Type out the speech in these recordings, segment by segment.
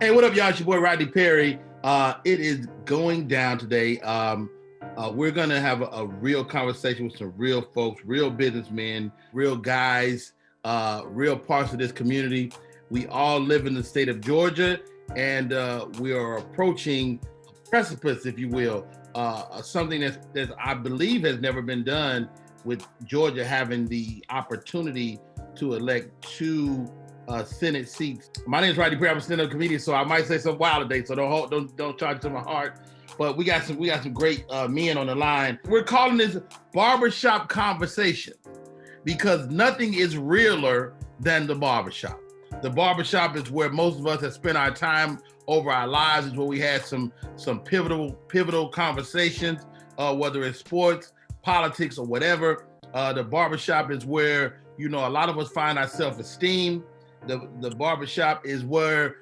Hey, what up, y'all? It's your boy Rodney Perry. It is going down today. We're gonna have a real conversation with some real folks, real businessmen, real guys, real parts of this community. We all live in the state of Georgia, and we are approaching a precipice, if you will, something that I believe has never been done, with Georgia having the opportunity to elect two Senate seats. My name is Rodney Perry. I'm a stand-up comedian, so I might say some wild today. So don't charge it to my heart. But we got some great men on the line. We're calling this Barbershop Conversations because nothing is realer than the barbershop. The barbershop is where most of us have spent our time over our lives. Is where we had some pivotal conversations, whether it's sports, politics, or whatever. The barbershop is where, a lot of us find our self-esteem. The barbershop is where,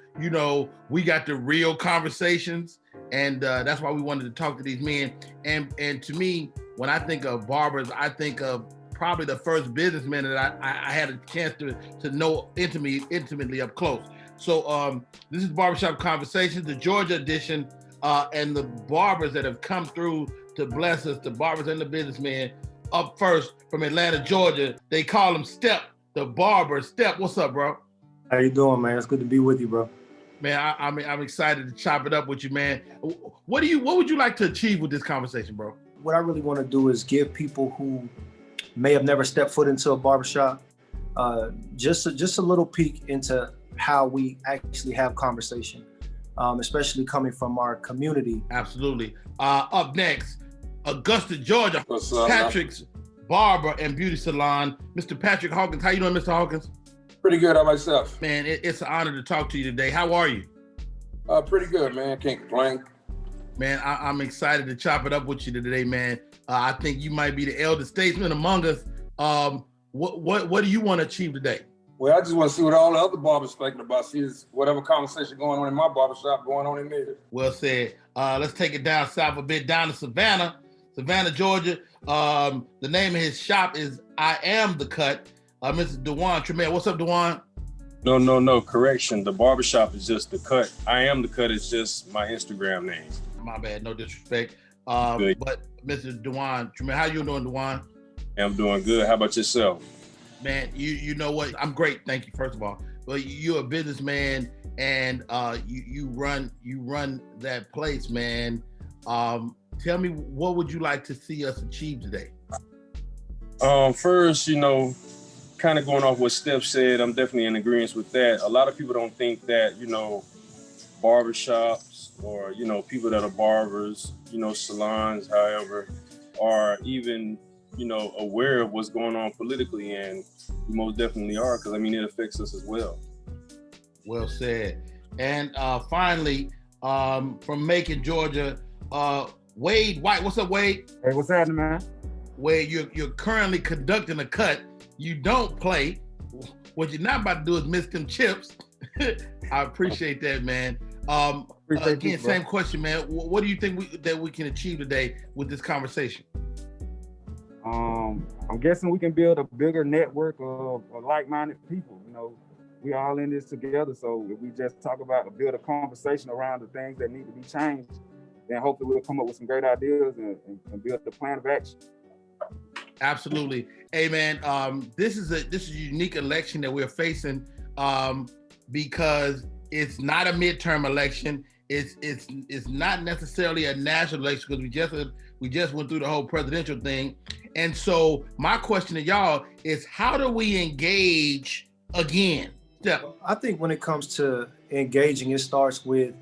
we got the real conversations. And that's why we wanted to talk to these men. And to me, when I think of barbers, I think of probably the first businessman that I had a chance to know intimately up close. So this is Barbershop Conversations, the Georgia edition, and the barbers that have come through to bless us, the barbers and the businessmen. Up first from Atlanta, Georgia, they call him Step, the barber. Step, what's up, bro? How you doing, man? It's good to be with you, bro. Man, I'm excited to chop it up with you, man. What would you like to achieve with this conversation, bro? What I really want to do is give people who may have never stepped foot into a barbershop just a little peek into how we actually have conversation, especially coming from our community. Absolutely. Up next, Augusta, Georgia, What's up, Patrick's Barber and Beauty Salon, Mr. Patrick Hawkins. How you doing, Mr. Hawkins? Pretty good. How about yourself? Man, it's an honor to talk to you today. How are you? Pretty good, man. Can't complain. Man, I'm excited to chop it up with you today, man. I think you might be the elder statesman among us. What do you want to achieve today? Well, I just want to see what all the other barbers thinking about. See whatever conversation going on in my barbershop going on in there. Well said. Let's take it down south a bit, down to Savannah, Georgia. The name of his shop is I Am the Cut. Mr. Dewan Tremere. What's up, Dewan? No. Correction. The barbershop is just the cut. I Am the Cut is just my Instagram name. My bad. No disrespect. Good. But Mr. Dewan Tremere, how you doing, Dewan? I'm doing good. How about yourself? Man, you know what? I'm great. Thank you, first of all. But you're a businessman, and you run that place, man. Tell me, what would you like to see us achieve today? First, kind of going off what Steph said, I'm definitely in agreement with that. A lot of people don't think that, barbershops or, people that are barbers, salons, however, are even, aware of what's going on politically. And we most definitely are, because, it affects us as well. Well said. And finally, from Macon, Georgia, Wade White. What's up, Wade? Hey, what's happening, man? Wade, you're currently conducting a cut. You don't play. What you're not about to do is miss them chips. I appreciate that, man. Again, same question, man. What do you think that we can achieve today with this conversation? I'm guessing we can build a bigger network of like-minded people. We all in this together. So if we just talk about build a conversation around the things that need to be changed, then hopefully we'll come up with some great ideas and build the plan of action. Absolutely. Hey, man, this is a unique election that we're facing because it's not a midterm election. It's not necessarily a national election because we just went through the whole presidential thing. And so my question to y'all is, how do we engage again? Yeah. I think when it comes to engaging, it starts with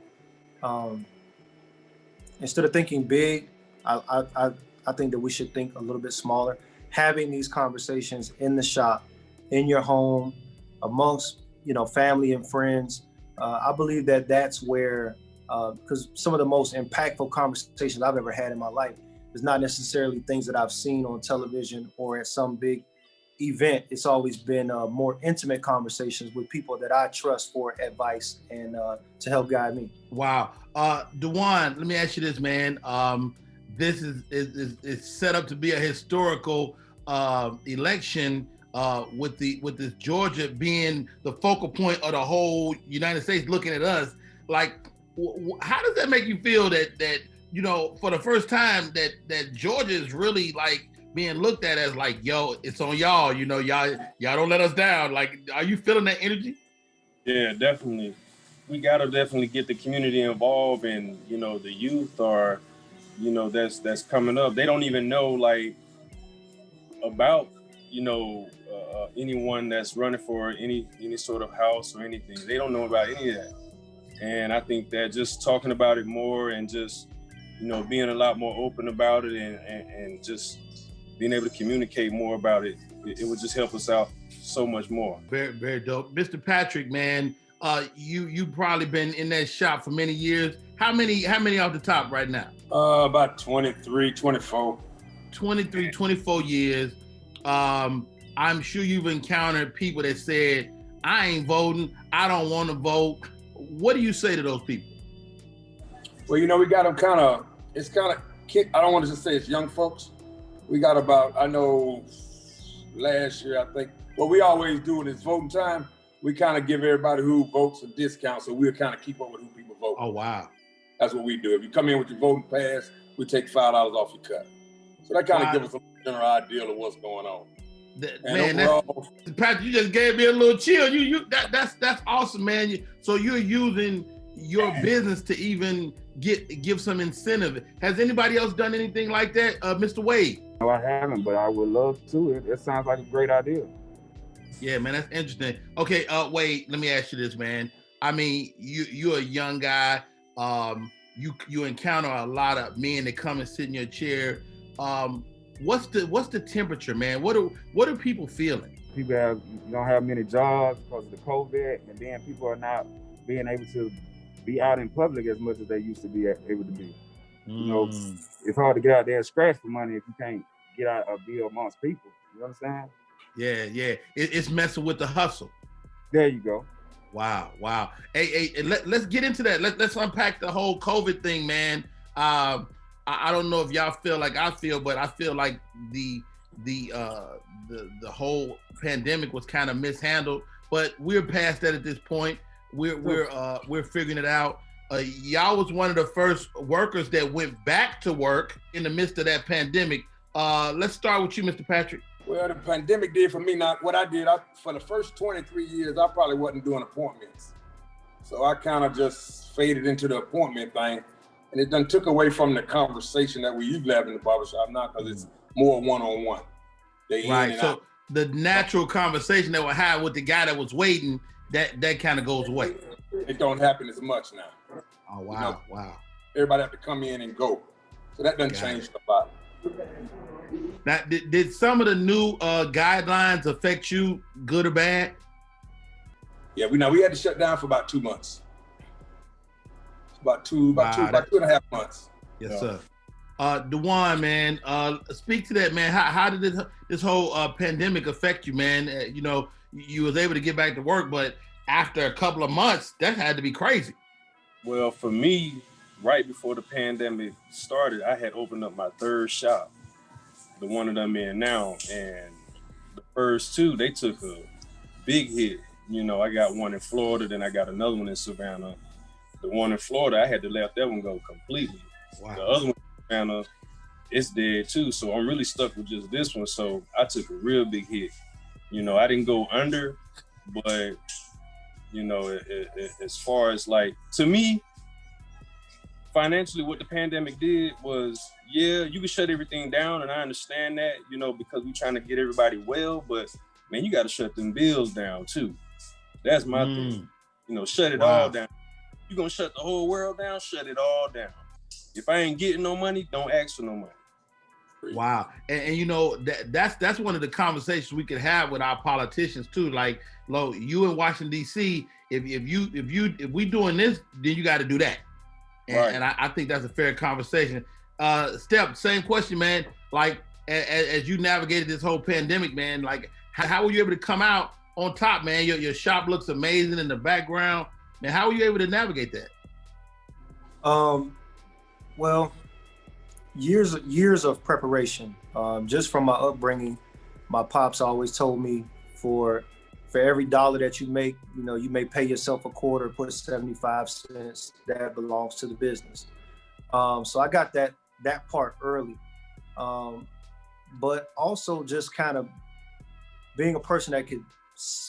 instead of thinking big, I think that we should think a little bit smaller. Having these conversations in the shop, in your home, amongst family and friends. I believe that that's where, because some of the most impactful conversations I've ever had in my life is not necessarily things that I've seen on television or at some big event. It's always been more intimate conversations with people that I trust for advice and to help guide me. Wow. Dewan, let me ask you this, man. This is set up to be a historical election with this Georgia being the focal point of the whole United States looking at us. like, how does that make you feel that you know, for the first time that Georgia is really like being looked at as like, yo, it's on y'all, you know, y'all don't let us down. Like, are you feeling that energy? Yeah, definitely. We gotta definitely get the community involved, and you know, the youth are, you know, that's coming up. They don't even know like about, you know, anyone that's running for any sort of house or anything. They don't know about any of that. And I think that just talking about it more and just, you know, being a lot more open about it and just being able to communicate more about it, it would just help us out so much more. Very, very dope. Mr. Patrick, man, you probably been in that shop for many years. How many off the top right now? About 23, 24. 23, 24 years. I'm sure you've encountered people that said, I ain't voting, I don't want to vote. What do you say to those people? Well, you know, we got them it's kind of, I don't want to just say it's young folks. We got about, I know last year, I think, what we always do when it's voting time, we kind of give everybody who votes a discount, so we'll kind of keep up with who people vote. Oh, wow. That's what we do. If you come in with your voting pass, we take $5 off your cut. So that kind of gives us a general idea of what's going on. Man, overall, Patrick, you just gave me a little chill. That's awesome, man. So you're using your business to even give some incentive. Has anybody else done anything like that, Mr. Wade? No, I haven't, but I would love to. It sounds like a great idea. Yeah, man, that's interesting. Okay, Wade, let me ask you this, man. I mean, you're a young guy. You encounter a lot of men that come and sit in your chair. What's the temperature, man? What are people feeling? People don't have many jobs because of the COVID, and then people are not being able to be out in public as much as they used to be able to be. You know, it's hard to get out there and scratch for money if you can't get out or be amongst people. You understand? Yeah. It's messing with the hustle. There you go. Wow. Hey, let's get into that. Let's unpack the whole COVID thing, man. I don't know if y'all feel like I feel, but I feel like the whole pandemic was kind of mishandled. But we're past that at this point. We're figuring it out. Y'all was one of the first workers that went back to work in the midst of that pandemic. Let's start with you, Mr. Patrick. Well, the pandemic did for me. Not what I did. For the first 23 years, I probably wasn't doing appointments. So I kind of just faded into the appointment thing. And it done took away from the conversation that we used to have in the barbershop now, because it's more one-on-one. Right. So the natural conversation that we had with the guy that was waiting, that kind of goes away. It don't happen as much now. Oh, wow. You know, wow. Everybody have to come in and go. So that done changed a lot. Now, did some of the new guidelines affect you, good or bad? Yeah, we had to shut down for about 2 months. About two and a half months. Yes, sir. DeJuan, man, speak to that, man. How did this whole pandemic affect you, man? You know, you was able to get back to work, but after a couple of months, that had to be crazy. Well, for me, right before the pandemic started, I had opened up my third shop, the one that I'm in now, and the first two, they took a big hit. You know, I got one in Florida, then I got another one in Savannah. The one in Florida, I had to let that one go completely. Wow. The other one in Savannah, it's dead too. So I'm really stuck with just this one. So I took a real big hit. You know, I didn't go under, but you know, as far as like, to me, financially, what the pandemic did was, yeah, you can shut everything down, and I understand that, you know, because we're trying to get everybody well, but man, you got to shut them bills down too. That's my thing. You know, shut it all down. You're gonna shut the whole world down, shut it all down. If I ain't getting no money, don't ask for no money. Wow. And you know, that's one of the conversations we could have with our politicians too. Like, Lo, you in Washington, D.C., if we doing this, then you got to do that. And I think that's a fair conversation. Step, same question, man. Like, as you navigated this whole pandemic, man, like, how were you able to come out on top, man? Your shop looks amazing in the background. Man, how were you able to navigate that? Well, years of preparation. Just from my upbringing, my pops always told me for for every dollar that you make, you know, you may pay yourself a quarter, put 75 cents that belongs to the business. So I got that part early. But also just kind of being a person that could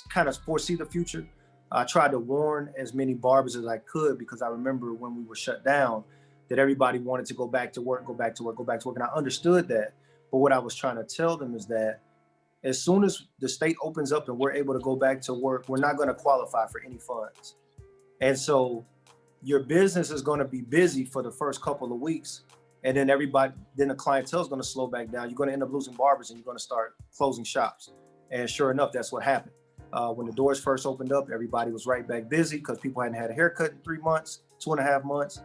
kind of foresee the future. I tried to warn as many barbers as I could, because I remember when we were shut down that everybody wanted to go back to work. And I understood that. But what I was trying to tell them is that as soon as the state opens up and we're able to go back to work, we're not going to qualify for any funds. And so your business is going to be busy for the first couple of weeks. And then the clientele is going to slow back down. You're going to end up losing barbers and you're going to start closing shops. And sure enough, that's what happened. When the doors first opened up, everybody was right back busy because people hadn't had a haircut in 3 months, 2.5 months.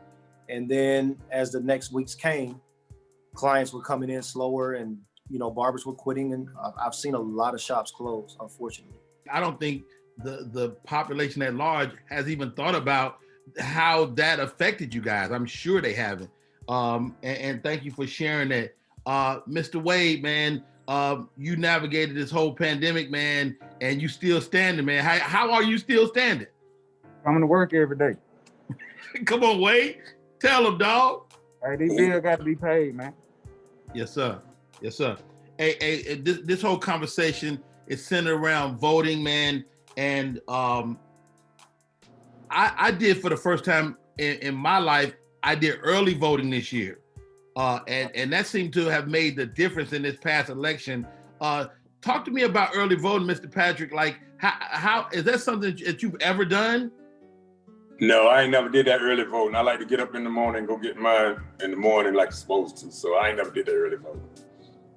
And then as the next weeks came, clients were coming in slower and, you know, barbers were quitting. And I've seen a lot of shops close, unfortunately. I don't think the population at large has even thought about how that affected you guys. I'm sure they haven't. And thank you for sharing that. Mr. Wade, man, you navigated this whole pandemic, man, and you still standing, man. How are you still standing? Coming to work every day. Come on, Wade. Tell them, dog. Hey, these bills got to be paid, man. Yes, sir. Yes, sir. Hey, this whole conversation is centered around voting, man. And I did, for the first time in my life, I did early voting this year. And that seemed to have made the difference in this past election. Talk to me about early voting, Mr. Patrick. Like, how is that something that you've ever done? No, I ain't never did that early voting. I like to get up in the morning and go get mine in the morning like I'm supposed to. So I ain't never did that early voting.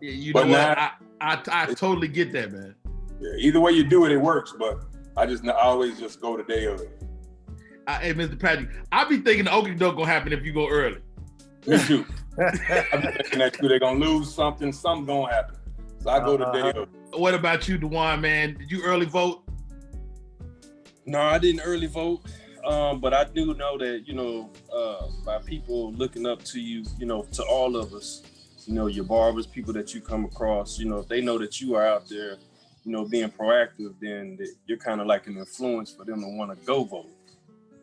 Yeah, you know what? I totally get that, man. Yeah, either way you do it, it works. But I always just go the day of. Hey, Mr. Patrick, I be thinking the okie doke gonna happen if you go early. Me too. I'm thinking that they're gonna lose something gonna happen. So I go the day of. What about you, Dewan, man? Did you early vote? No, I didn't early vote. But I do know that, you know, by people looking up to you, you know, to all of us, you know, your barbers, people that you come across, you know, if they know that you are out there, you know, being proactive, then you're kind of like an influence for them to want to go vote.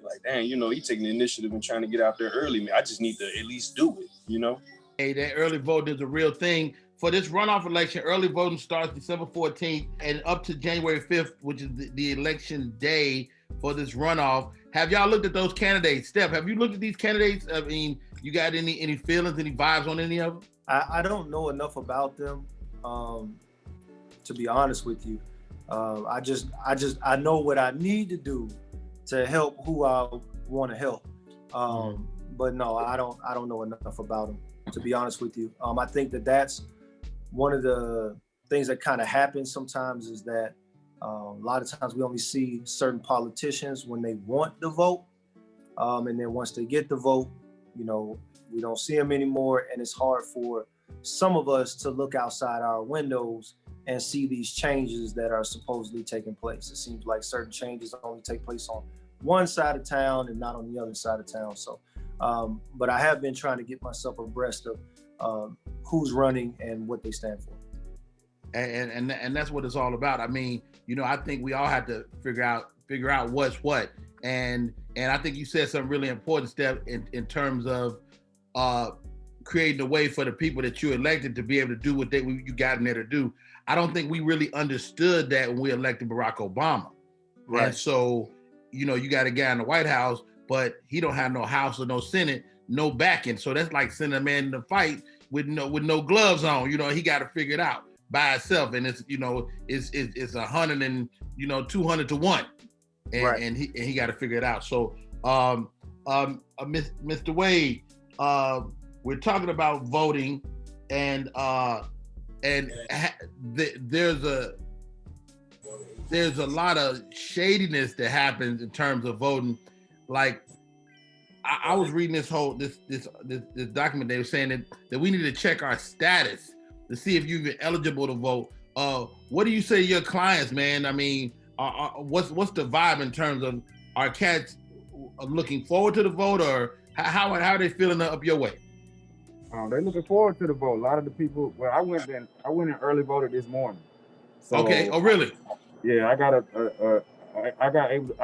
Like, dang, you know, he taking the initiative and trying to get out there early, man. I just need to at least do it, you know? Hey, that early voting is a real thing. For this runoff election, early voting starts December 14th and up to January 5th, which is the election day for this runoff. Have y'all looked at those candidates? Steph, have you looked at these candidates? I mean, you got any feelings, any vibes on any of them? I don't know enough about them, to be honest with you. I know what I need to do to help who I want to help. But no, I don't know enough about them, to be honest with you. I think that's one of the things that kind of happens sometimes, is that a lot of times we only see certain politicians when they want the vote. And then once they get the vote, you know, we don't see them anymore. And it's hard for some of us to look outside our windows and see these changes that are supposedly taking place. It seems like certain changes only take place on one side of town and not on the other side of town. So, but I have been trying to get myself abreast of who's running and what they stand for. And that's what it's all about. I mean, you know, I think we all have to figure out what's what. And I think you said some really important step in terms of creating a way for the people that you elected to be able to do what you got in there to do. I don't think we really understood that when we elected Barack Obama. Right. And so, you know, you got a guy in the White House, but he don't have no House or no Senate, no backing. So that's like sending a man in a fight with no gloves on. You know, he got to figure it out by himself, and it's, you know, it's 100 and, you know, 200 to 1, and right. and he got to figure it out. So, Mr. Wade, we're talking about voting, and there's a lot of shadiness that happens in terms of voting. Like, I was reading this document. They were saying that we need to check our status to see if you're even eligible to vote. What do you say to your clients, man? I mean, what's the vibe in terms of, are cats looking forward to the vote, or how are they feeling up your way? They're looking forward to the vote. A lot of the people, well, I went in early voted this morning. So, okay. Oh, really? Yeah, I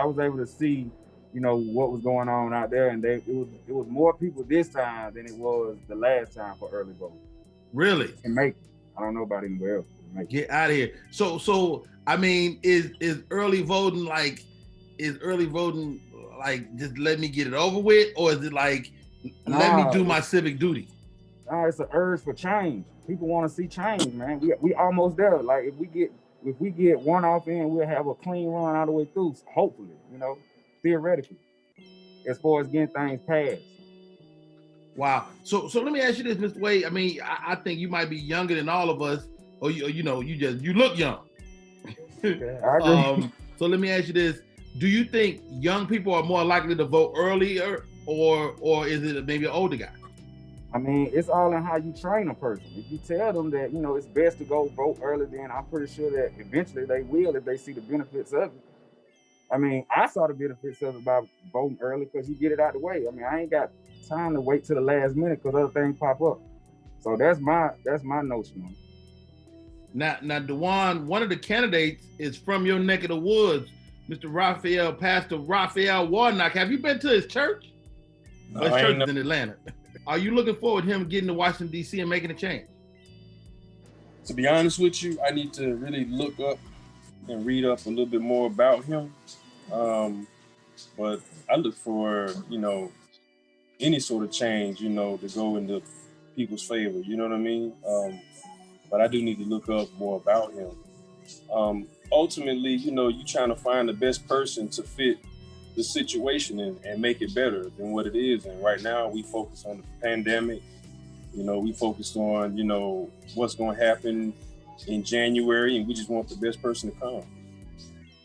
was able to see, you know, what was going on out there, and it was more people this time than it was the last time for early voting. Really? And I don't know about anywhere else. Get out of here. So I mean, is early voting like just let me get it over with, or is it like let me do my civic duty? It's an urge for change. People want to see change, man. We almost there. Like if we get one off in, we'll have a clean run all the way through. Hopefully, you know, theoretically, as far as getting things passed. Wow. So let me ask you this, Mr. Wade. I mean, I think you might be younger than all of us, or you look young. Okay, I agree. So let me ask you this: do you think young people are more likely to vote earlier, or is it maybe an older guy? I mean, it's all in how you train a person. If you tell them that, you know, it's best to go vote early, then I'm pretty sure that eventually they will if they see the benefits of it. I mean, I saw the benefits of it by voting early because you get it out the way. I mean, I ain't got time to wait till the last minute because other things pop up. So that's my notion. Now, Dewan, one of the candidates is from your neck of the woods, Pastor Raphael Warnock. Have you been to his church? No, his church is in Atlanta. Are you looking forward to him getting to Washington, D.C. and making a change? To be honest with you, I need to really look up and read up a little bit more about him. But I look for, you know, any sort of change, you know, to go into people's favor, you know what I mean? But I do need to look up more about him. Ultimately, you know, you're trying to find the best person to fit the situation and make it better than what it is. And right now we focus on the pandemic. You know, we focused on, you know, what's going to happen in January, and we just want the best person to come.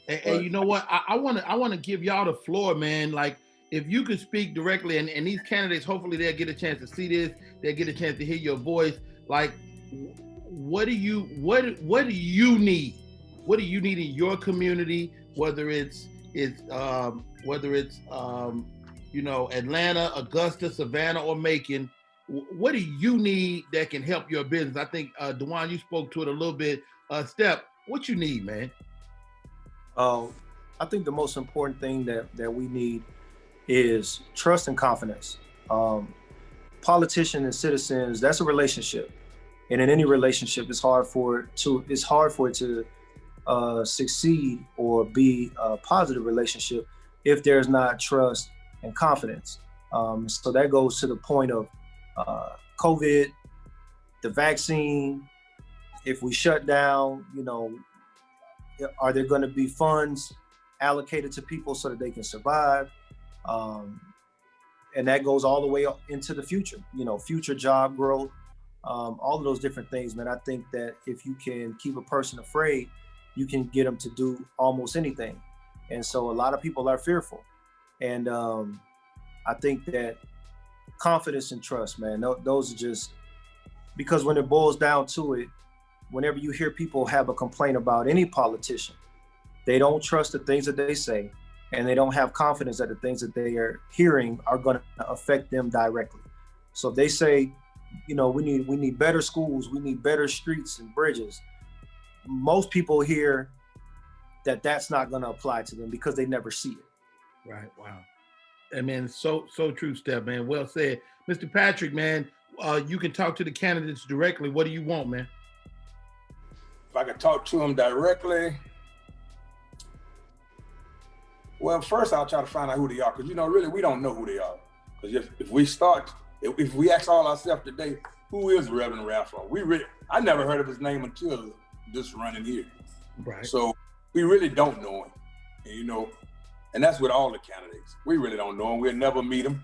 And you know what? I want to give y'all the floor, man. Like, if you could speak directly, and these candidates, hopefully they'll get a chance to see this. They'll get a chance to hear your voice. Like, what do you need? What do you need in your community? Whether it's you know, Atlanta, Augusta, Savannah, or Macon, what do you need that can help your business? I think, Dewan, you spoke to it a little bit. Step, what you need, man? I think the most important thing that we need is trust and confidence. Politicians and citizens, that's a relationship. And in any relationship, it's hard for it to succeed or be a positive relationship if there's not trust and confidence. So that goes to the point of COVID, the vaccine. If we shut down, you know, are there going to be funds allocated to people so that they can survive? And that goes all the way up into the future, you know, future job growth, all of those different things, man. I think that if you can keep a person afraid, you can get them to do almost anything. And so a lot of people are fearful. And I think that confidence and trust, man, those are just, because when it boils down to it, whenever you hear people have a complaint about any politician, they don't trust the things that they say, and they don't have confidence that the things that they are hearing are going to affect them directly. So if they say, you know, we need better schools, we need better streets and bridges, most people hear that that's not going to apply to them because they never see it. Right. Wow. And man, so true, Steph, man. Well said. Mr. Patrick, man, you can talk to the candidates directly. What do you want, man? If I could talk to them directly, well, first I'll try to find out who they are, because, you know, really, we don't know who they are. Because if we ask all ourselves today, who is Reverend Raphael? I never heard of his name until this running here. Right. So we really don't know him, and, you know, and that's with all the candidates. We really don't know them. We'll never meet them.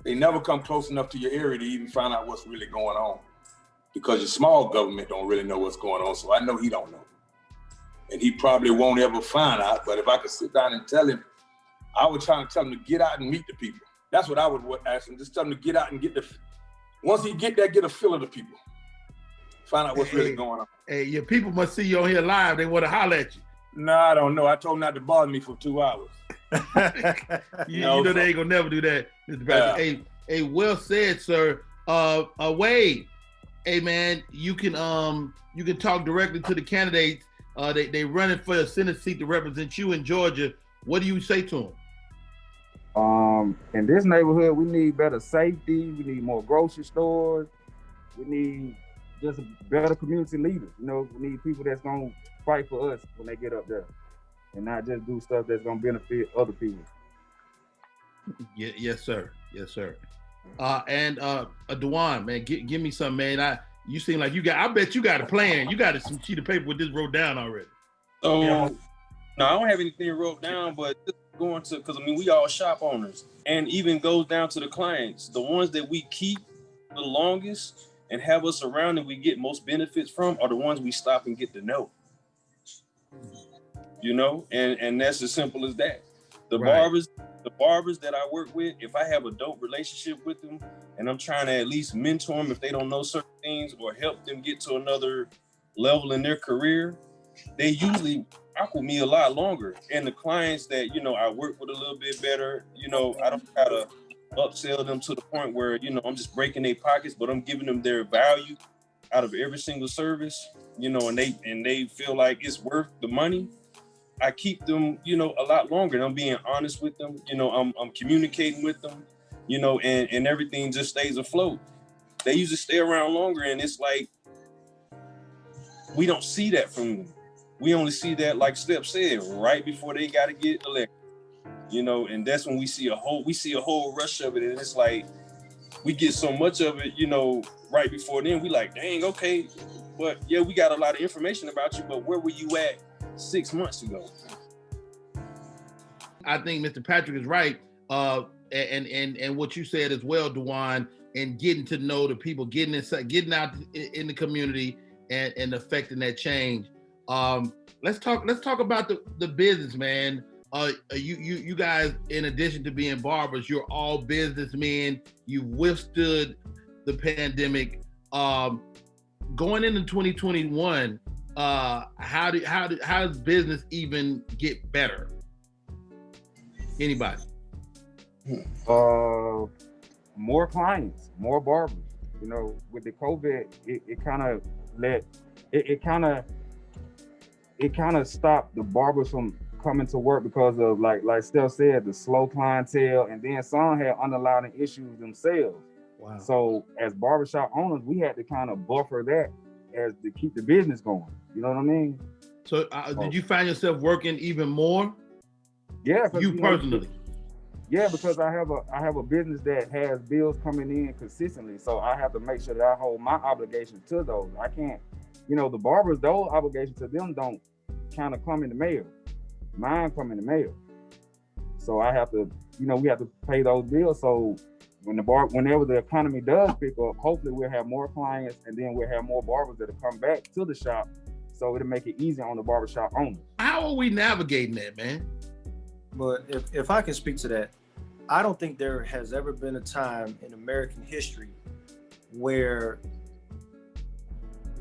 They never come close enough to your area to even find out what's really going on, because your small government don't really know what's going on. So I know he don't know. And he probably won't ever find out. But if I could sit down and tell him, I would try to tell him to get out and meet the people. That's what I would ask him. Just tell him to get out and once he get there, get a feel of the people. Find out what's really going on. Hey, your people must see you on here live. They want to holler at you. No, I don't know. I told him not to bother me for 2 hours. You know they ain't gonna never do that, Mr. Patrick. Hey, well said, sir. Wade, hey man, you can talk directly to the candidates. they running for a Senate seat to represent you in Georgia. What do you say to them? In this neighborhood, we need better safety. We need more grocery stores. We need just better community leaders. You know, we need people that's gonna fight for us when they get up there, and not just do stuff that's gonna benefit other people. Yes, sir. Yes, sir. And Dewan, man, give me some, man. You seem like you got. I bet you got a plan. You got some sheet of paper with this wrote down already. So, no, I don't have anything wrote down, but just going to, because I mean, we all shop owners, and even goes down to the clients. The ones that we keep the longest and have us around and we get most benefits from are the ones we stop and get to know. You know, and that's as simple as that. The barbers that I work with, if I have a dope relationship with them and I'm trying to at least mentor them if they don't know certain things or help them get to another level in their career, they usually rock with me a lot longer. And the clients that, you know, I work with a little bit better, you know, I don't try to upsell them to the point where, you know, I'm just breaking their pockets, but I'm giving them their value out of every single service, you know, and they feel like it's worth the money. I keep them, you know, a lot longer. And I'm being honest with them. You know, I'm communicating with them, you know, and everything just stays afloat. They usually stay around longer, and it's like, we don't see that from them. We only see that, like Steph said, right before they got to get elected, you know, and that's when we see a whole rush of it. And it's like, we get so much of it, you know, right before then, we like, dang, okay, but yeah, we got a lot of information about you, but where were you at 6 months ago? I think Mr. Patrick is right, and what you said as well, Dewan, and getting to know the people, getting out in the community, and affecting that change. Let's talk about the business, man. You guys, in addition to being barbers, you're all businessmen. You've withstood the pandemic. Going into 2021. How does business even get better? Anybody? More clients, more barbers. You know, with the COVID, it kind of stopped the barbers from coming to work because of, like Steph said, the slow clientele, and then some had underlying issues themselves. Wow. So as barbershop owners, we had to kind of buffer that as to keep the business going. You know what I mean? So did you find yourself working even more? Yeah. You personally? Yeah, because I have a business that has bills coming in consistently. So I have to make sure that I hold my obligation to those. I can't, you know, the barbers, those obligations to them don't kind of come in the mail. Mine come in the mail. So I have to, you know, we have to pay those bills. So whenever the economy does pick up, hopefully we'll have more clients, and then we'll have more barbers that'll come back to the shop. So it'll make it easier on the barbershop owners. How are we navigating that, man? But if I can speak to that, I don't think there has ever been a time in American history where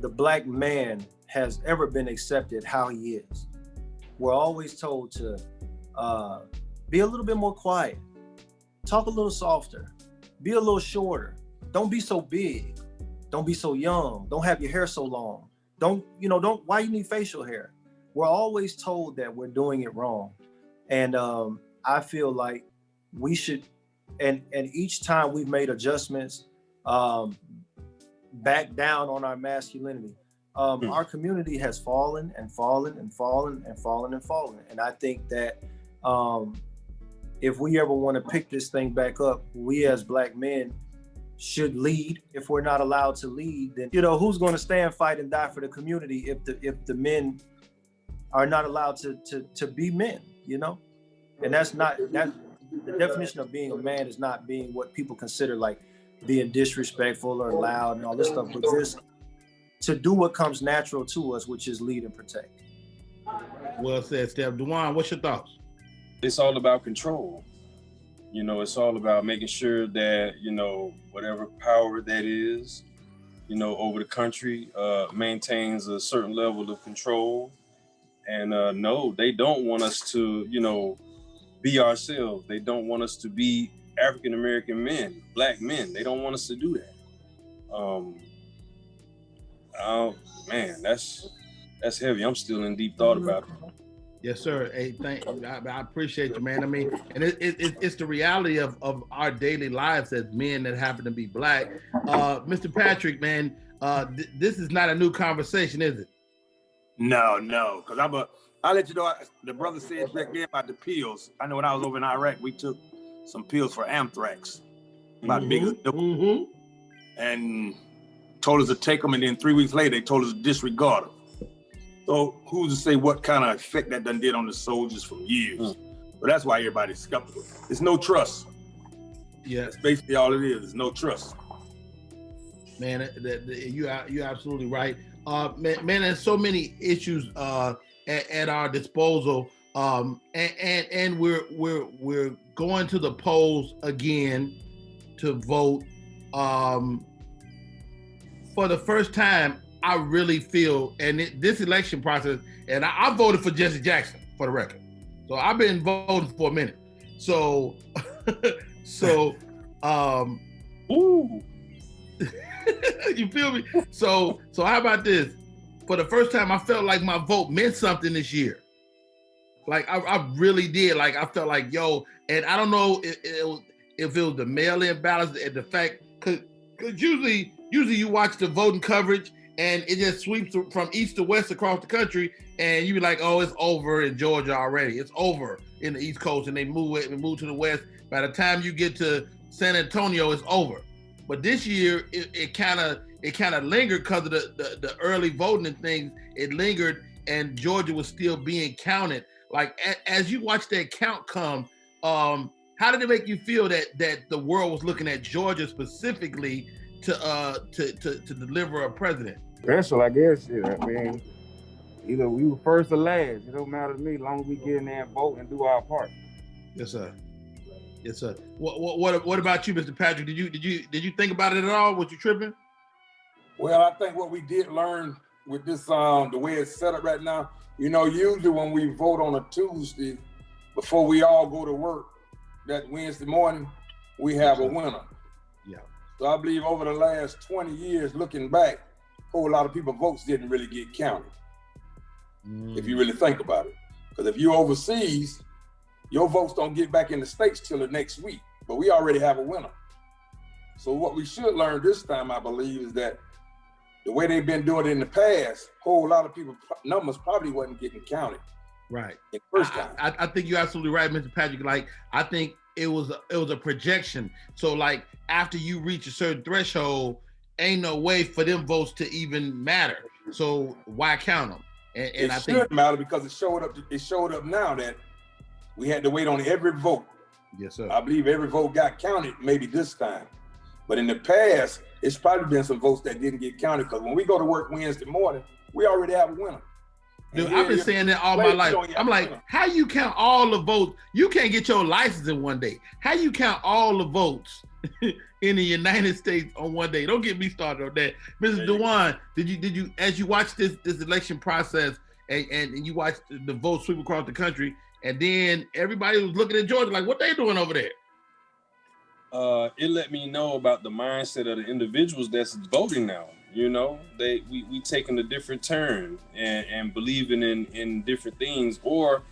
the black man has ever been accepted how he is. We're always told to be a little bit more quiet, talk a little softer, be a little shorter, don't be so big, don't be so young, don't have your hair so long, why you need facial hair? We're always told that we're doing it wrong. And I feel like we should, and each time we've made adjustments, back down on our masculinity, our community has fallen and fallen and fallen and fallen and fallen. And I think that if we ever want to pick this thing back up, we as black men should lead. If we're not allowed to lead, then, you know, who's going to stand, fight, and die for the community if the men are not allowed to be men, you know? And that's the definition of being a man is not being what people consider like being disrespectful or loud and all this stuff, but just to do what comes natural to us, which is lead and protect. Well said, Steph. Dewan, what's your thoughts? It's all about control. You know, it's all about making sure that, you know, whatever power that is, you know, over the country maintains a certain level of control. And no, they don't want us to, you know, be ourselves. They don't want us to be African-American men, black men. They don't want us to do that. Man, That's heavy. I'm still in deep thought about it. Yes, sir. Hey, I appreciate you, man. I mean, and it's the reality of our daily lives as men that happen to be Black. Mr. Patrick, man, this is not a new conversation, is it? No, because I'll let you know, the brother said back there about the pills. I know when I was over in Iraq, we took some pills for anthrax, about big as a nipple, and told us to take them, and then 3 weeks later, they told us to disregard them. So who's to say what kind of effect that done did on the soldiers for years? But that's why everybody's skeptical. There's no trust. Yeah, that's basically all it is. There's no trust. Man, you're absolutely right. Man, there's so many issues at our disposal, and we're going to the polls again to vote. For the first time, I really feel, and this election process, and I voted for Jesse Jackson, for the record. So I've been voting for a minute. So, Ooh. you feel me? So how about this? For the first time, I felt like my vote meant something this year. Like I really did. Like I felt like, yo, and I don't know if it was the mail-in ballots and the fact, cause usually you watch the voting coverage and it just sweeps from east to west across the country, and you be like, oh, it's over in Georgia already. It's over in the East Coast, and they move to the west. By the time you get to San Antonio, it's over. But this year, it kind of lingered because of the early voting and things. It lingered, and Georgia was still being counted. Like as you watch that count come, how did it make you feel that the world was looking at Georgia specifically to deliver a president? Special, I guess. Yeah, I mean, either we were first or last. It don't matter to me, as long as we get in there and vote and do our part. Yes, sir. Yes, sir. What about you, Mr. Patrick? Did you think about it at all? Was you tripping? Well, I think what we did learn with this, the way it's set up right now, usually when we vote on a Tuesday, before we all go to work that Wednesday morning, we have a winner. Yeah. So I believe over the last 20 years, looking back, a whole lot of people's votes didn't really get counted, if you really think about it. Because if you're overseas, your votes don't get back in the States till the next week, but we already have a winner. So what we should learn this time, I believe, is that the way they've been doing it in the past, a whole lot of people's numbers probably wasn't getting counted. Right. The first time. I think you're absolutely right, Mr. Patrick. Like, I think it was a projection. So like after you reach a certain threshold, ain't no way for them votes to even matter. So why count them? And I think it should matter because it showed up now that we had to wait on every vote. Yes, sir. I believe every vote got counted maybe this time. But in the past, it's probably been some votes that didn't get counted because when we go to work Wednesday morning, we already have a winner. Dude, I've been saying that all my life. I'm like, how you count all the votes? You can't get your license in one day. How you count all the votes in the United States on one day? Don't get me started on that. Mrs. Dewan, did you as you watch this election process and you watch the votes sweep across the country, and then everybody was looking at Georgia like, what they doing over there? It let me know about the mindset of the individuals that's voting now. We taking a different turn and believing in different things, or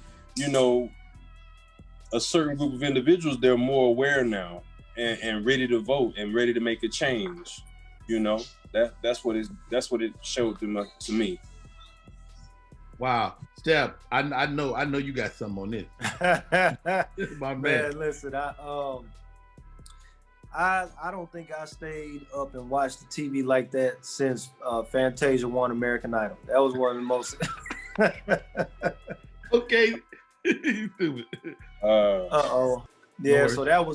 a certain group of individuals, they're more aware now and ready to vote and ready to make a change. That's what it showed to me. Wow, Steph, I know you got something on this. My man, listen, I don't think I stayed up and watched the TV like that since Fantasia won American Idol. That was one of the most. Okay, you stupid. Yeah, so that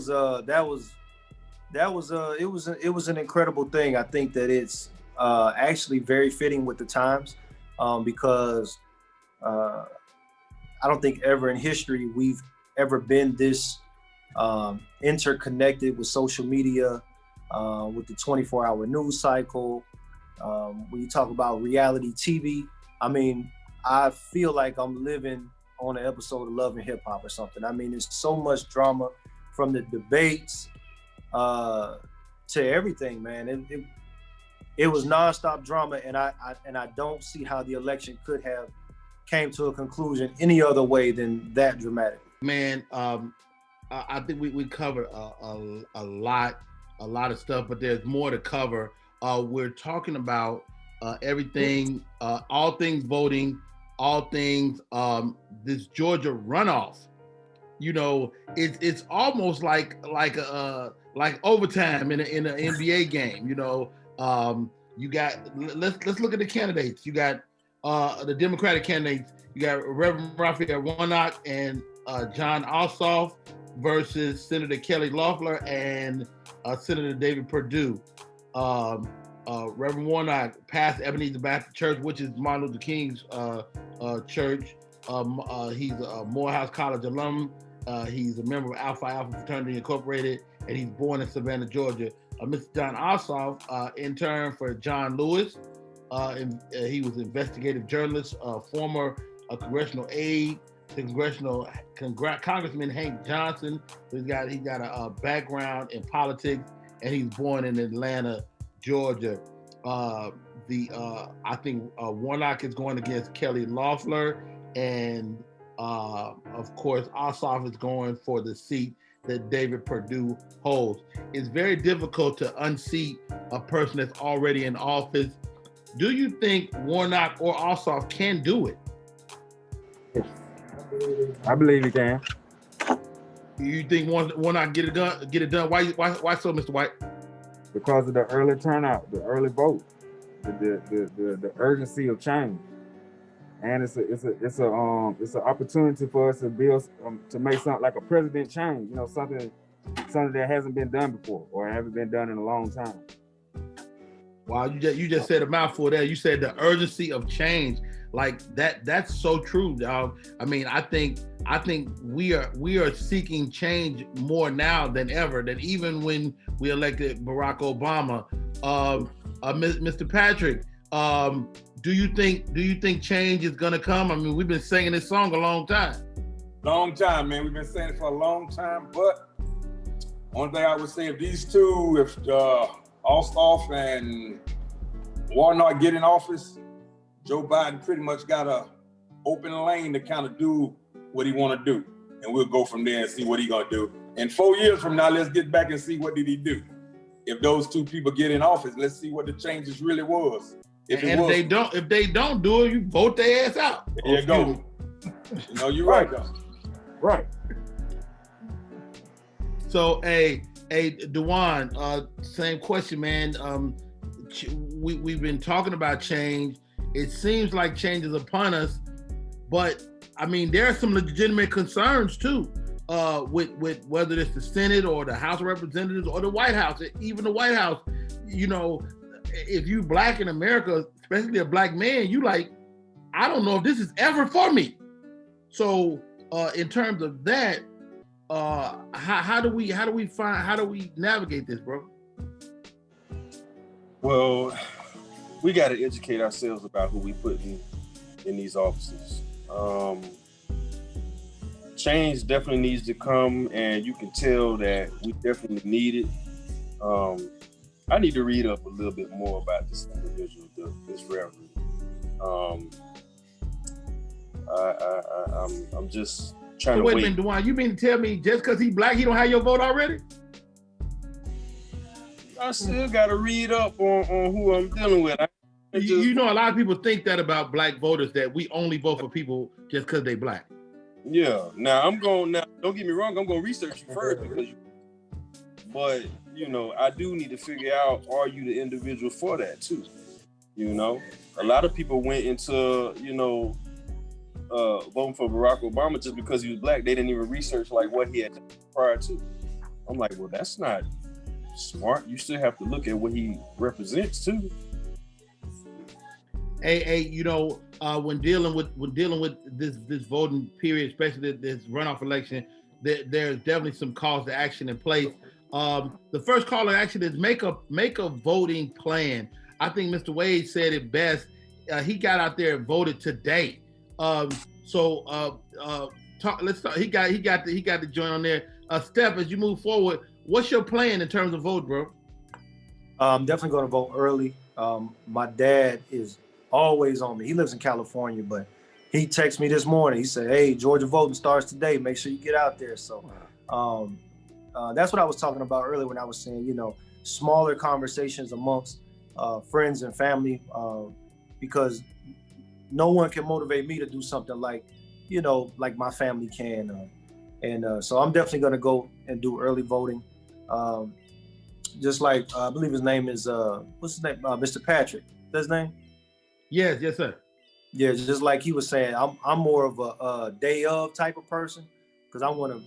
was an incredible thing. I think that it's actually very fitting with the times because I don't think ever in history we've ever been this interconnected with social media, with the 24-hour news cycle. When you talk about reality TV, I mean, I feel like I'm living on an episode of Love and Hip Hop or something. I mean, there's so much drama from the debates to everything, man. it was nonstop drama, and I don't see how the election could have came to a conclusion any other way than that dramatic. Man, I think we covered a lot of stuff, but there's more to cover. We're talking about everything, all things voting, all things this Georgia runoff. You know, it's almost like overtime in an NBA game. You know, you got let's look at the candidates. You got the Democratic candidates. You got Reverend Raphael Warnock and John Ossoff versus Senator Kelly Loeffler and Senator David Perdue. Reverend Warnock passed Ebenezer Baptist Church, which is Martin Luther King's church. He's a Morehouse College alum. He's a member of Alpha Alpha Fraternity Incorporated, and he's born in Savannah, Georgia. Mr. John Ossoff interned for John Lewis. He was an investigative journalist, former congressional aide to Congressman Hank Johnson. So he got a background in politics, and he's born in Atlanta, Georgia. I think Warnock is going against Kelly Loeffler, and of course Ossoff is going for the seat that David Perdue holds. It's very difficult to unseat a person that's already in office. Do you think Warnock or Ossoff can do it? I believe he can. You think Warnock get it done? Why so, Mr. White? Because of the early turnout, the early vote, the urgency of change, and it's an opportunity for us to build to make something like a president change. You know, something that hasn't been done before or haven't been done in a long time. Wow, you just said a mouthful there. You said the urgency of change, like that. That's so true. I mean, I think we are seeking change more now than ever. Than even when we elected Barack Obama. Mr. Patrick, do you think change is gonna come? I mean, we've been singing this song a long time. Long time, man. We've been saying it for a long time. But one thing I would say, if these two, if Ossoff and Warnock get in office, Joe Biden pretty much got a open lane to kind of do what he want to do, and we'll go from there and see what he gonna do. And 4 years from now, let's get back and see what did he do. If those two people get in office, let's see what the changes really was. If they don't do it, you vote their ass out. There you go. You know, you're right though. Right. So, Dewan, same question, man. We've been talking about change. It seems like change is upon us, but I mean, there are some legitimate concerns too, with whether it's the Senate or the House of Representatives or the White House. Even the White House, you know, if you black in America, especially a black man, you like, I don't know if this is ever for me. So, in terms of that, how do we navigate this, bro? Well, we got to educate ourselves about who we put in these offices. Change definitely needs to come, and you can tell that we definitely need it. I need to read up a little bit more about this individual, this reverend. I'm just trying to wait. Wait a minute, Dewan, you mean to tell me just because he's black, he don't have your vote already? I still got to read up on who I'm dealing with. You know, a lot of people think that about black voters, that we only vote for people just because they black. Yeah. Now, don't get me wrong, I'm going to research you first, but, you know, I do need to figure out, are you the individual for that too? You know, a lot of people went into, you know, voting for Barack Obama just because he was black. They didn't even research like what he had done prior to. I'm like, well, that's not smart. You still have to look at what he represents too. Hey, you know, when dealing with this voting period, especially this runoff election, there's definitely some calls to action in place. The first call to action is make a voting plan. I think Mr. Wade said it best. He got out there and voted today. Let's talk. He got the joint on there. Steph, as you move forward, what's your plan in terms of vote, bro? I'm definitely going to vote early. My dad is always on me. He lives in California, but he texted me this morning. He said, "Hey, Georgia voting starts today. Make sure you get out there." So that's what I was talking about earlier when I was saying, you know, smaller conversations amongst friends and family, because no one can motivate me to do something like, you know, like my family can. So I'm definitely going to go and do early voting. Just like, I believe his name is, what's his name? Mr. Patrick. That's his name? Yes, yes, sir. Yeah, just like he was saying, I'm more of a day of type of person, because I want to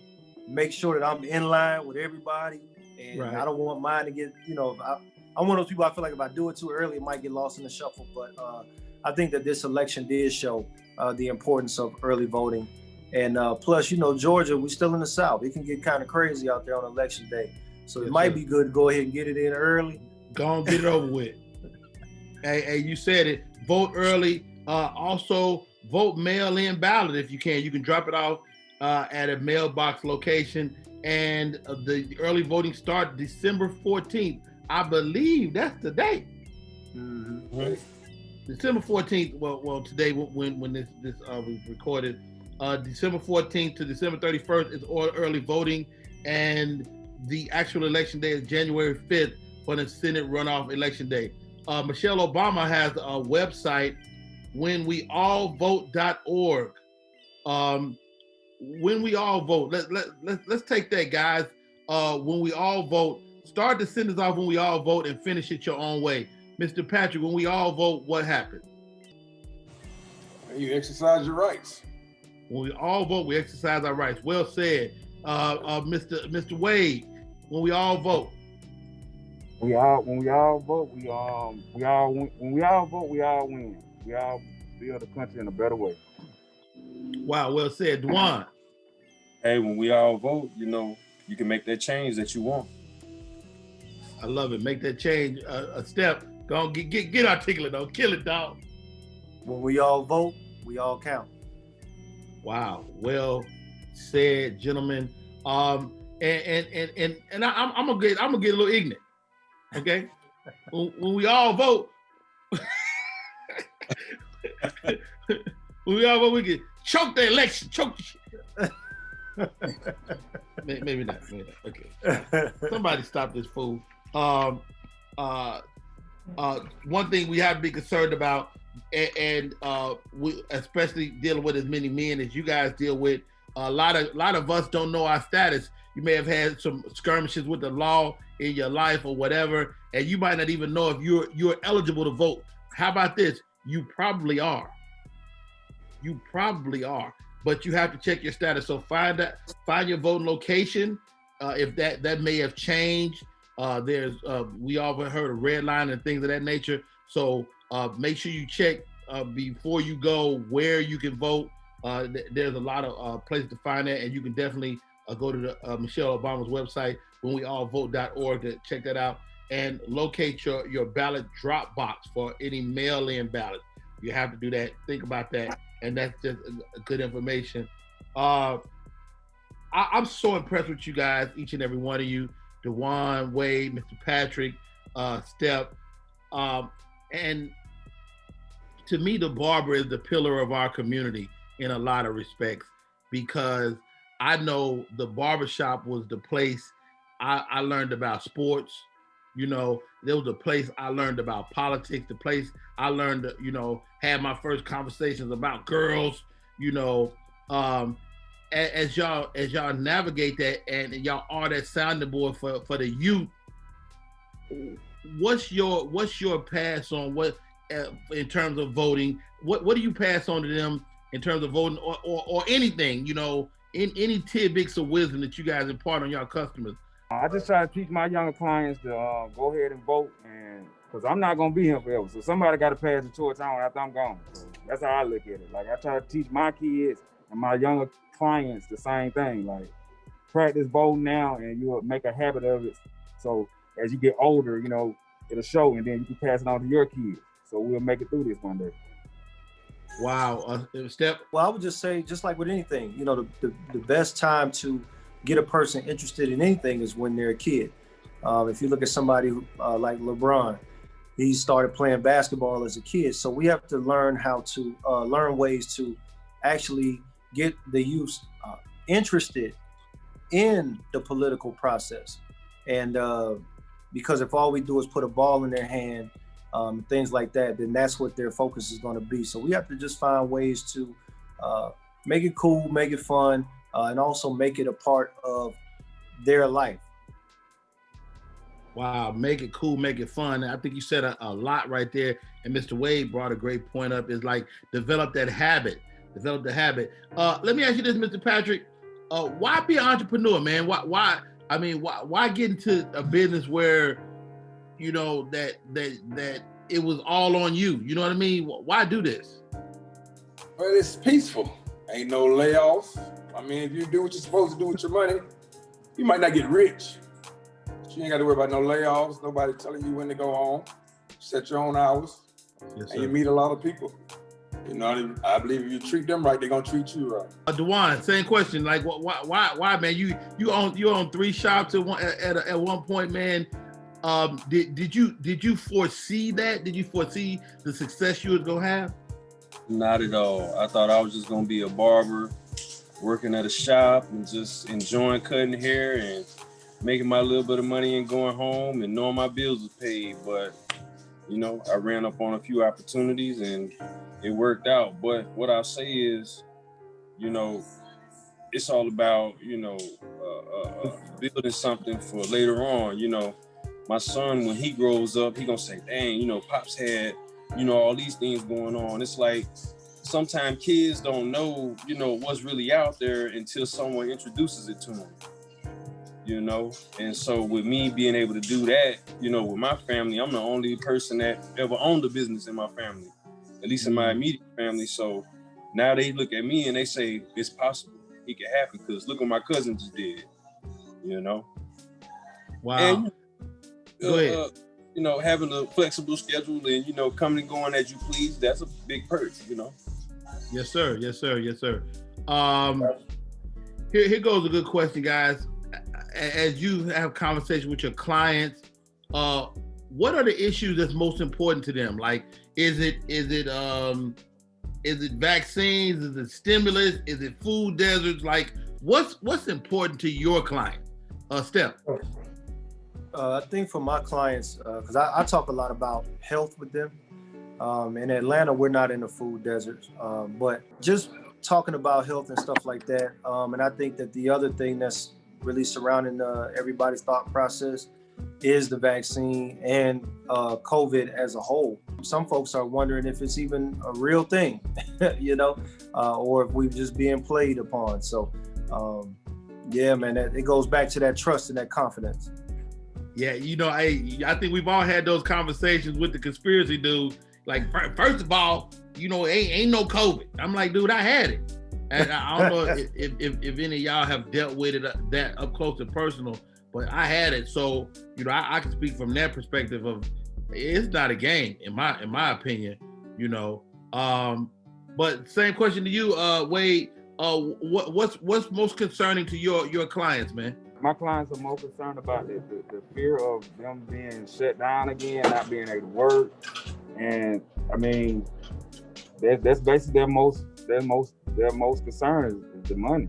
make sure that I'm in line with everybody, and Right. I don't want mine to get, you know, I'm one of those people, I feel like if I do it too early, it might get lost in the shuffle. But I think that this election did show the importance of early voting. And plus, you know, Georgia, we're still in the South. It can get kind of crazy out there on election day. So it might be good to go ahead and get it in early. Go and get it over with. Hey, you said it. Vote early. Also, vote mail-in ballot if you can. You can drop it off at a mailbox location. And the early voting starts December 14th. I believe that's the date. Mm-hmm. December 14th. Well, today when this was recorded, December 14th to December 31st is all early voting, and the actual election day is January 5th for the Senate runoff election day. Michelle Obama has a website, whenweallvote.org. When we all vote, let's take that, guys. When we all vote, start the sentence off when we all vote and finish it your own way. Mr. Patrick, when we all vote, what happens? You exercise your rights. When we all vote, we exercise our rights. Well said. Mr. Wade, when we all vote. When we all vote, we all win. We all build the country in a better way. Wow, well said. Dwan. Hey, when we all vote, you know, you can make that change that you want. I love it. Make that change a step. Go on, get articulate though. Kill it, dog. When we all vote, we all count. Wow, well said, gentlemen. And I'm gonna get a little ignorant. Okay, when we all vote, when we all vote, we can choke the election, choke the shit. Maybe not. Okay, somebody stop this fool. One thing we have to be concerned about, and we especially dealing with as many men as you guys deal with. A lot of us don't know our status. You may have had some skirmishes with the law in your life or whatever, and you might not even know if you're eligible to vote. How about this? You probably are. You probably are, but you have to check your status. So find your voting location. If that may have changed. There's we all heard of red line and things of that nature. So make sure you check before you go where you can vote. There's a lot of places to find that, and you can definitely go to the Michelle Obama's website, whenweallvote.org, to check that out and locate your ballot drop box for any mail-in ballot. You have to do that. Think about that, and that's just good information. I'm so impressed with you guys, each and every one of you. Dewan, Wade, Mr. Patrick, Step. And to me, the barber is the pillar of our community in a lot of respects, because I know the barbershop was the place I learned about sports. You know, there was a place I learned about politics, the place I learned to, you know, have my first conversations about girls, you know. As y'all navigate that, and y'all are that sounding board for the youth, what's your pass on what in terms of voting? What do you pass on to them in terms of voting or anything, you know, in any tidbits of wisdom that you guys impart on y'all customers? I just try to teach my younger clients to go ahead and vote, and because I'm not gonna be here forever, so somebody got to pass the torch on after I'm gone. So that's how I look at it. Like, I try to teach my kids and my younger clients the same thing. Like, practice voting now, and you'll make a habit of it. So as you get older, you know, it'll show, and then you can pass it on to your kids. So we'll make it through this one day. Wow, Step. Well, I would just say, just like with anything, you know, the best time to get a person interested in anything is when they're a kid. If you look at somebody like LeBron, he started playing basketball as a kid. So we have to learn how to learn ways to actually get the youth interested in the political process. And because if all we do is put a ball in their hand, things like that, then that's what their focus is going to be. So we have to just find ways to make it cool, make it fun, and also make it a part of their life. Wow, make it cool, make it fun. I think you said a lot right there. And Mr. Wade brought a great point up. Is like develop that habit. Develop the habit. Let me ask you this, Mr. Patrick. Why be an entrepreneur, man? Why get into a business where, you know, that it was all on you? You know what I mean? Why do this? Well, it's peaceful. Ain't no layoffs. I mean, if you do what you're supposed to do with your money, you might not get rich. You ain't got to worry about no layoffs, nobody telling you when to go home. Set your own hours. Yes, and you meet a lot of people. You know, I believe if you treat them right, they're gonna treat you right. Dewan, same question. Like, why, man? You own 3 shops at one point, man. Did you foresee that? Did you foresee the success you was gonna have? Not at all. I thought I was just gonna be a barber, working at a shop and just enjoying cutting hair and making my little bit of money and going home and knowing my bills was paid. But, you know, I ran up on a few opportunities and it worked out. But what I'll say is, you know, it's all about, you know, building something for later on. You know, my son, when he grows up, he gonna say, dang, you know, Pops had, you know, all these things going on. It's like, sometimes kids don't know, you know, what's really out there until someone introduces it to them. You know, and so with me being able to do that, you know, with my family, I'm the only person that ever owned a business in my family, at least in my immediate family. So now they look at me and they say, it's possible, it can happen, because look what my cousin just did, you know? Wow. And, go ahead. You know, having a flexible schedule and, you know, coming and going as you please, that's a big perk, you know? Yes, sir. Yes, sir. Yes, sir. Here goes a good question, guys. As you have conversation with your clients, what are the issues that's most important to them? Like, is it vaccines? Is it stimulus? Is it food deserts? Like, what's important to your client? Steph. I think for my clients, because I talk a lot about health with them. In Atlanta, we're not in the food desert, but just talking about health and stuff like that. And I think that the other thing that's really surrounding everybody's thought process is the vaccine and COVID as a whole. Some folks are wondering if it's even a real thing, you know, or if we're just being played upon. So, yeah, man, it goes back to that trust and that confidence. Yeah, you know, I think we've all had those conversations with the conspiracy dude. Like, first of all, you know, ain't no COVID. I'm like, dude, I had it. And I don't know if any of y'all have dealt with it that up close and personal, but I had it. So, you know, I can speak from that perspective of it's not a game, in my opinion, you know. But same question to you, Wade. What's most concerning to your clients, man? My clients are more concerned about the fear of them being shut down again, not being able to work. And I mean, that's basically their most concern is the money.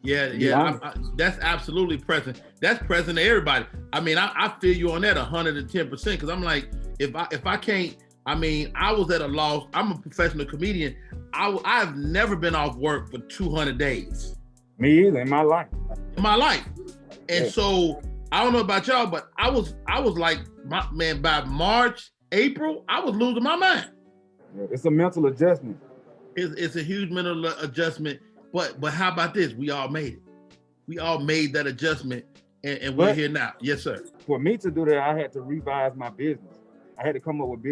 Yeah. That's absolutely present. That's present to everybody. I mean, I feel you on that 110%, because I'm like, if I can't, I mean, I was at a loss. I'm a professional comedian. I've never been off work for 200 days. Me either, in my life. And so I don't know about y'all, but I was like, man, by March, April, I was losing my mind. Yeah, it's a mental adjustment. It's a huge mental adjustment. But how about this? We all made it. We all made that adjustment, and we're here now. Yes, sir. For me to do that, I had to revise my business. I had to come up with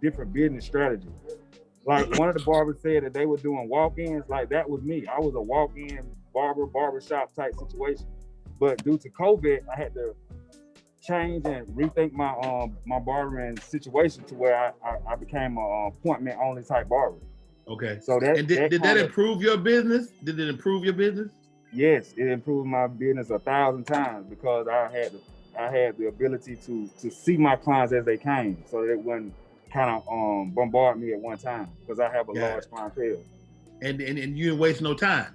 different business strategies. Like one of the barbers said that they were doing walk-ins. Like that was me. I was a walk-in barbershop type situation. But due to COVID, I had to change and rethink my barbering situation to where I became an appointment only type barber. Okay. So did that improve your business? Did it improve your business? Yes, it improved my business 1,000 times because I had to I had the ability to see my clients as they came, so that it wouldn't kind of bombard me at one time, because I have a large clientele. And you didn't waste no time.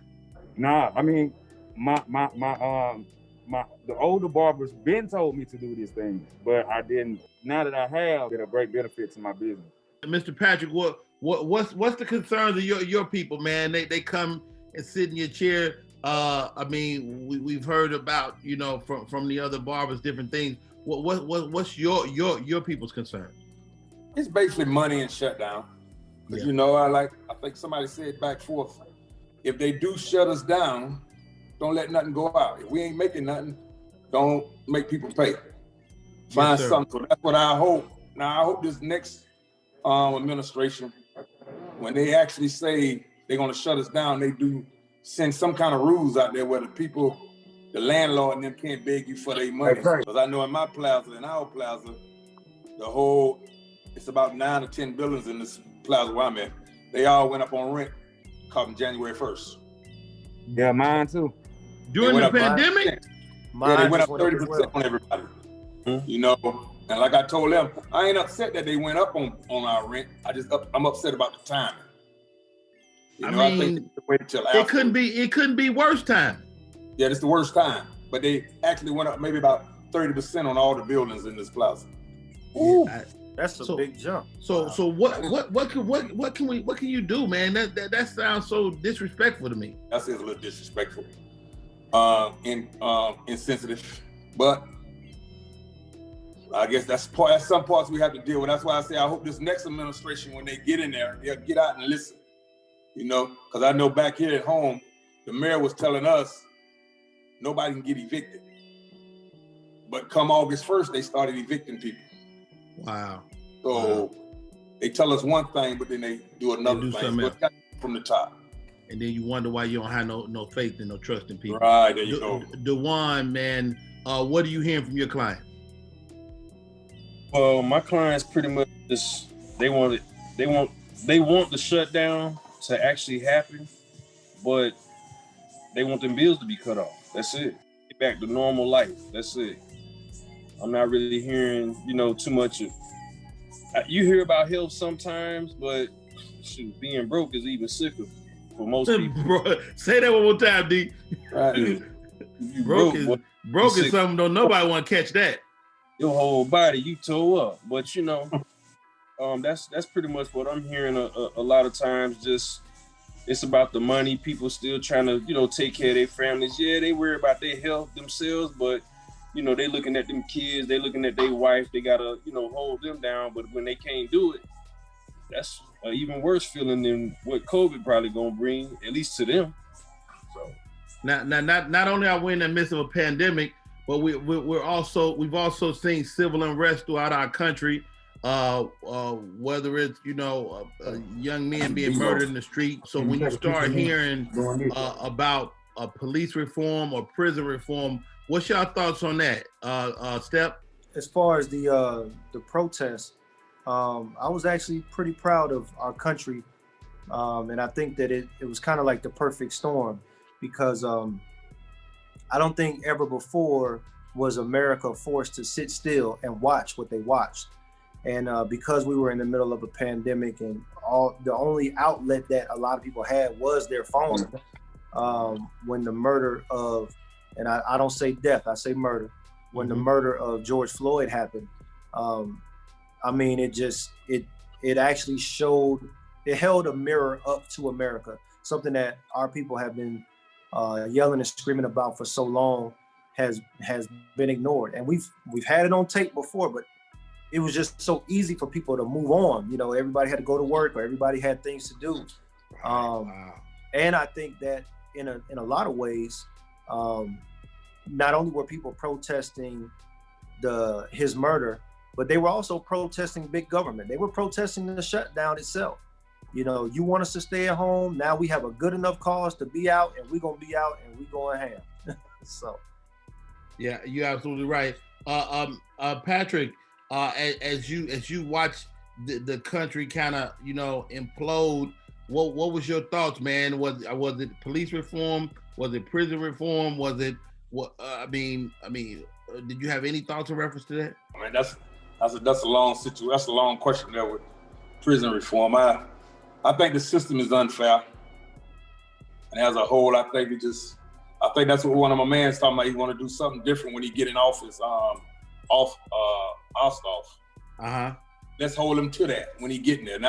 Nah, I mean, the older barbers been told me to do these things, but I didn't. Now that I have, it's a great benefit to my business. Mr. Patrick, what's the concerns of your people, man? They come and sit in your chair. I mean, we've heard about, you know, from the other barbers, different things. What's your people's concern? It's basically money and shutdown. Because you know, I think somebody said back forth, if they do shut us down, don't let nothing go out. If we ain't making nothing, don't make people pay. Find something. So that's what I hope. Now I hope this next administration, when they actually say they're gonna shut us down, they do send some kind of rules out there where the people, the landlord and them can't beg you for their money. Because I know in my plaza, in our plaza, it's about 9 or 10 buildings in this plaza where I'm at. They all went up on rent come January 1st. Yeah, mine too. During the pandemic? They went up 30% on everybody. You know, and like I told them, I ain't upset that they went up on our rent. I'm upset about the timing. You know, I think wait till after. It couldn't be worse time. Yeah, it's the worst time. But they actually went up maybe about 30% on all the buildings in this plaza. Ooh, that's a big jump. So what can you do, man? That sounds so disrespectful to me. That's a little disrespectful, insensitive, but I guess that's some parts we have to deal with. That's why I say I hope this next administration, when they get in there, they'll get out and listen. You know, because I know back here at home, the mayor was telling us nobody can get evicted. But come August 1st, they started evicting people. Wow. So they tell us one thing, but then they do another thing. So from the top. And then you wonder why you don't have no faith and no trust in people. Right, there you go. Dewan, man, what are you hearing from your clients? Well, my clients pretty much just they want the shutdown to actually happen, but they want them bills to be cut off. That's it. Get back to normal life. That's it. I'm not really hearing, you know, too much of. You hear about health sometimes, but shoot, being broke is even sicker for most people. Bro, say that one more time, D. Right. broke is something. Don't nobody want to catch that. Your whole body, you toe up. But you know, that's pretty much what I'm hearing a lot of times. Just it's about the money. People still trying to, you know, take care of their families. Yeah, they worry about their health themselves, but you know, they looking at them kids, they looking at their wife, they gotta, you know, hold them down. But when they can't do it, that's an even worse feeling than what COVID probably gonna bring, at least to them. So now not only are we in the midst of a pandemic, but we've also seen civil unrest throughout our country. Whether it's, you know, young men being murdered in the street. So when you start hearing about police reform or prison reform, what's your thoughts on that, Step? As far as the protests, I was actually pretty proud of our country, and I think that it was kind of like the perfect storm, because I don't think ever before was America forced to sit still and watch what they watched. And because we were in the middle of a pandemic, and the only outlet that a lot of people had was their phone, when the murder of, and I don't say death, I say murder, when the murder of George Floyd happened, I mean, it actually showed, it held a mirror up to America, something that our people have been yelling and screaming about for so long has been ignored. And we've had it on tape before, but it was just so easy for people to move on. You know, everybody had to go to work, or everybody had things to do. And I think that in a lot of ways, not only were people protesting his murder, but they were also protesting big government. They were protesting the shutdown itself. You know, you want us to stay at home. Now we have a good enough cause to be out, and we're gonna be out, and we're going ham. So, yeah, you're absolutely right. Patrick, as you watch the country kind of, you know, implode, what was your thoughts, man? Was it police reform? Was it prison reform? Was it what? did you have any thoughts in reference to that? I mean, that's a long situation. That's a long question there with prison reform. I think the system is unfair, and as a whole, I think that's what one of my mans talking about. He want to do something different when he get in office. Off. Let's hold him to that when he get in there.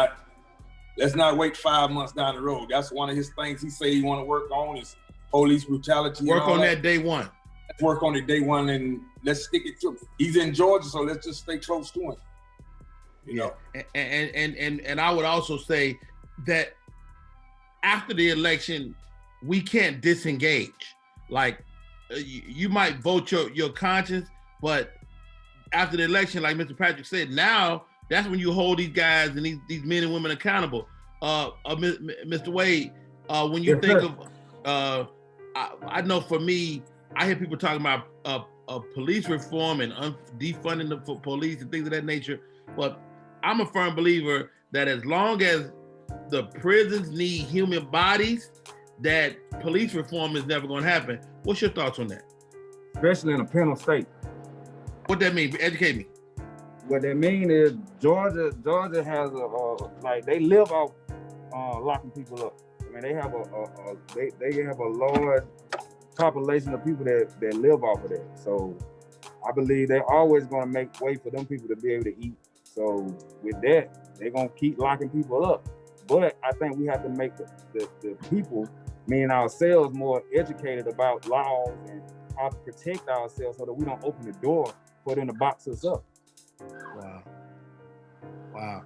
Let's not wait 5 months down the road. That's one of his things he say he want to work on is police brutality. Work on that day one. Let's work on it day one and let's stick it to him. He's in Georgia, so let's just stay close to him. You know. And I would also say that after the election, we can't disengage. Like you might vote your conscience, but after the election, like Mr. Patrick said, now that's when you hold these guys and these men and women accountable. Mr. Wade, when you think of, I know for me, I hear people talking about police reform and defunding the police and things of that nature, but I'm a firm believer that as long as the prisons need human bodies, that police reform is never going to happen. What's your thoughts on that? Especially in a penal state. What that mean? Educate me. What that mean is Georgia has they live off locking people up. I mean, they have a large population of people that live off of that. So I believe they're always going to make way for them people to be able to eat. So with that, they're going to keep locking people up. But I think we have to make the people, meaning ourselves, more educated about laws and how to protect ourselves so that we don't open the door for them to box us up. Wow.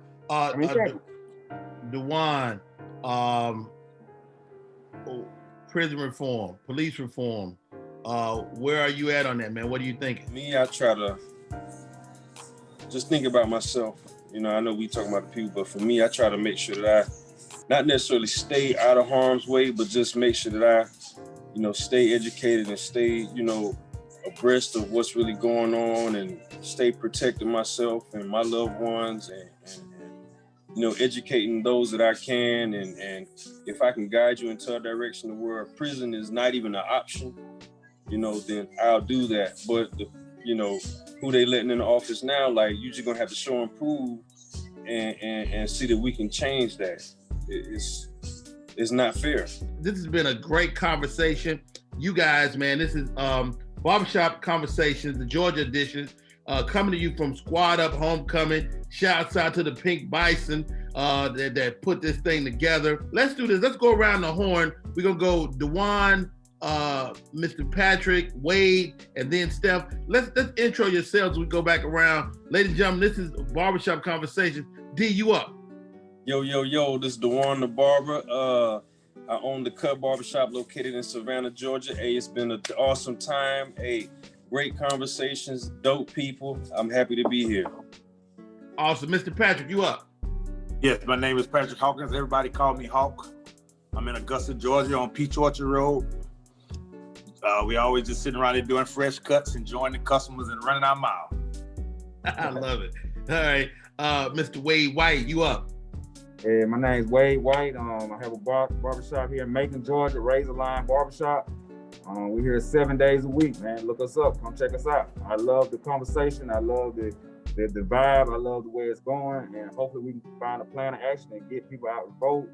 Dewan, prison reform, police reform. Where are you at on that, man? What are you thinking? Me, I try to just think about myself. You know, I know we talking about the people, but for me, I try to make sure that I not necessarily stay out of harm's way, but just make sure that I, stay educated and stay, abreast of what's really going on and stay protecting myself and my loved ones and educating those that I can. And if I can guide you into a direction of where prison is not even an option, then I'll do that. But, who they letting in the office now, like, you just gonna have to show and prove and see that we can change that. It's not fair. This has been a great conversation. You guys, man, this is Barbershop Conversations, the Georgia edition, coming to you from Squad Up Homecoming. Shouts out to the Pink Bison that put this thing together. Let's do this. Let's go around the horn. We're going to go Dewan, Mr. Patrick, Wade, and then Steph. Let's intro yourselves. We go back around. Ladies and gentlemen, this is Barbershop Conversations. D, you up? Yo, this is Dewan the Barber. I own the Cut Barbershop located in Savannah, Georgia. Hey, it's been an awesome time. Hey, great conversations, dope people. I'm happy to be here. Awesome. Mr. Patrick, you up? Yes, my name is Patrick Hawkins. Everybody call me Hawk. I'm in Augusta, Georgia on Peach Orchard Road. We always just sitting around here doing fresh cuts, enjoying the customers and running our mile. I love it. All right. Mr. Wade White, you up? Hey, my name's Wade White. I have a barbershop here in Macon, Georgia, Razor Line Barbershop. We're here 7 days a week, man. Look us up. Come check us out. I love the conversation. I love the vibe. I love the way it's going. And hopefully we can find a plan of action and get people out to vote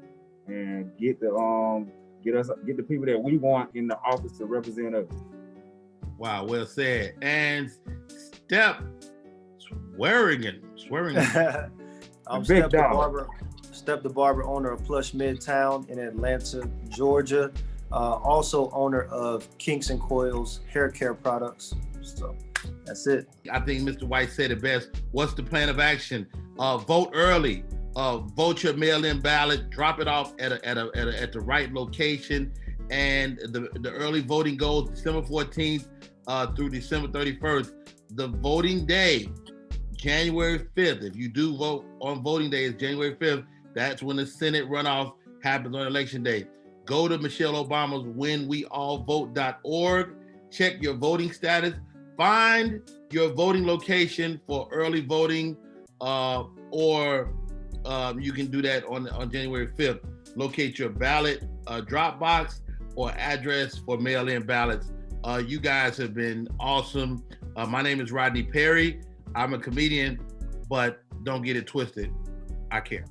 and get the people that we want in the office to represent us. Wow, well said. And Steph Swearingen. I'm Steph the Barber. Steph the Barber, owner of Plush Midtown in Atlanta, Georgia. Also owner of Kinks and Coils hair care products. So that's it. I think Mr. White said it best. What's the plan of action? Vote early. Vote your mail-in ballot. Drop it off at the right location. And the early voting goes December 14th through December 31st. The voting day, January 5th. If you do vote on voting day, it's January 5th. That's when the Senate runoff happens on election day. Go to Michelle Obama's whenweallvote.org. Check your voting status. Find your voting location for early voting, or you can do that on January 5th. Locate your ballot drop box or address for mail-in ballots. You guys have been awesome. My name is Rodney Perry. I'm a comedian, but don't get it twisted. I care.